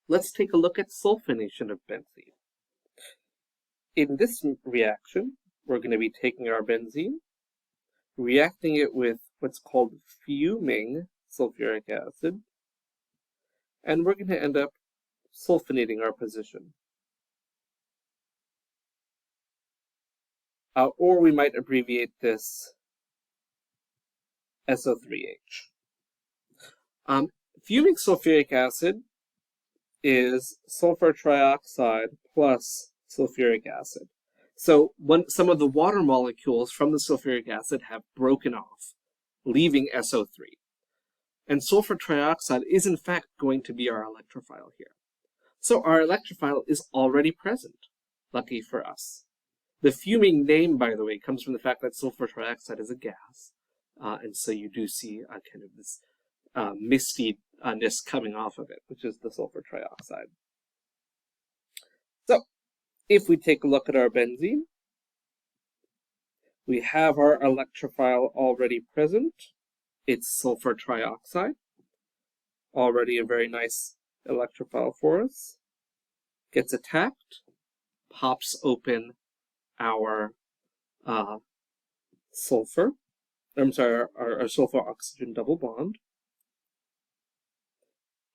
let's take a look at sulfonation of benzene. In this reaction, we're going to be taking our benzene, reacting it with what's called fuming sulfuric acid, and we're going to end up sulfonating our position. Or we might abbreviate this SO3H. Fuming sulfuric acid is sulfur trioxide plus sulfuric acid. So some of the water molecules from the sulfuric acid have broken off, leaving SO3. And sulfur trioxide is in fact going to be our electrophile here. So our electrophile is already present, lucky for us. The fuming name, by the way, comes from the fact that sulfur trioxide is a gas. And so you do see kind of this mistiness coming off of it, which is the sulfur trioxide. So if we take a look at our benzene, we have our electrophile already present. It's sulfur trioxide, already a very nice electrophile for us. Gets attacked, pops open our sulfur oxygen double bond.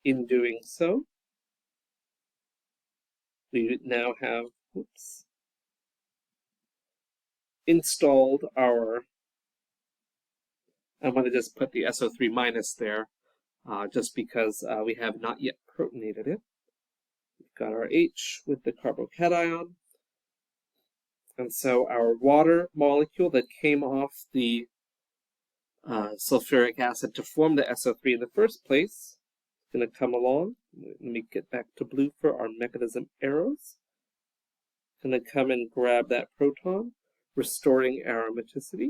In doing so, we now have installed our, I'm going to just put the SO3 minus there, just because we have not yet protonated it. We've got our H with the carbocation. And so our water molecule that came off the sulfuric acid to form the SO3 in the first place is going to come along. Let me get back to blue for our mechanism arrows. Going to come and grab that proton, restoring aromaticity.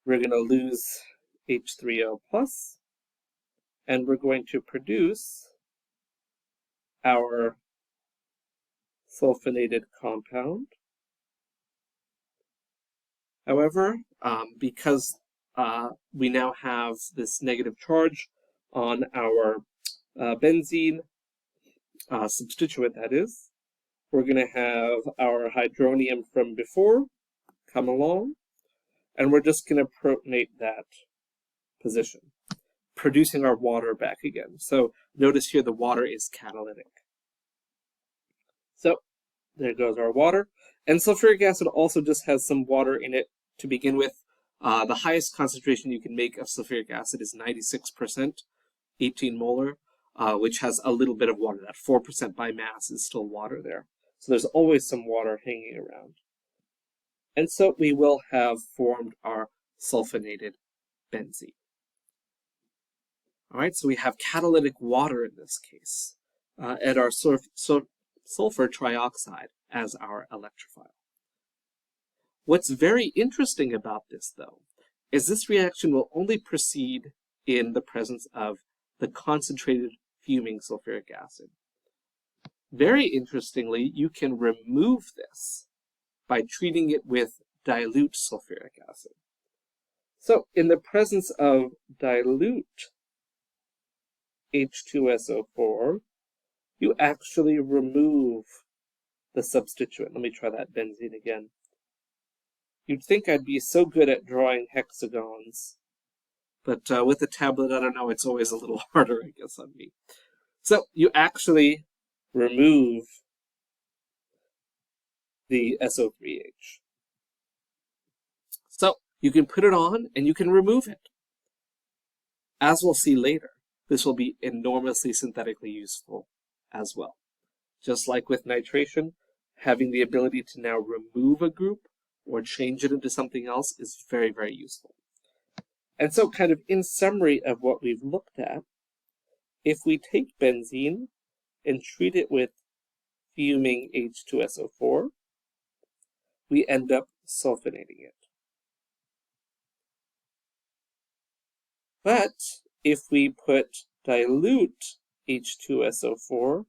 We're going to lose H3O+, and we're going to produce our sulfonated compound. However, because we now have this negative charge on our benzene substituent, that is, we're going to have our hydronium from before come along, and we're just going to protonate that position, producing our water back again. So notice here the water is catalytic. So there goes our water. And sulfuric acid also just has some water in it to begin with. The highest concentration you can make of sulfuric acid is 96%, 18 molar, which has a little bit of water. That 4% by mass is still water there. So there's always some water hanging around. And so we will have formed our sulfonated benzene. All right, so we have catalytic water in this case, and our sulfur trioxide as our electrophile. What's very interesting about this, though, is this reaction will only proceed in the presence of the concentrated fuming sulfuric acid. Very interestingly, you can remove this by treating it with dilute sulfuric acid. So in the presence of dilute H2SO4, you actually remove the substituent. Let me try that benzene again. You'd think I'd be so good at drawing hexagons, but with a tablet, I don't know, it's always a little harder, I guess, on me. So you actually remove the SO3H. So you can put it on and you can remove it. As we'll see later, this will be enormously synthetically useful as well. Just like with nitration, having the ability to now remove a group or change it into something else is very, very useful. And so kind of in summary of what we've looked at, if we take benzene and treat it with fuming H2SO4, we end up sulfonating it. But if we put dilute H2SO4,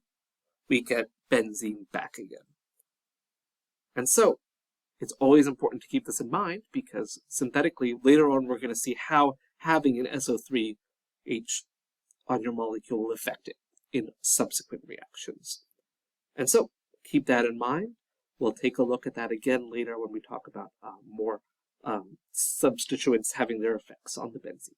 we get benzene back again. And so it's always important to keep this in mind because synthetically, later on, we're going to see how having an SO3H on your molecule will affect it in subsequent reactions. And so keep that in mind. We'll take a look at that again later when we talk about more substituents having their effects on the benzene.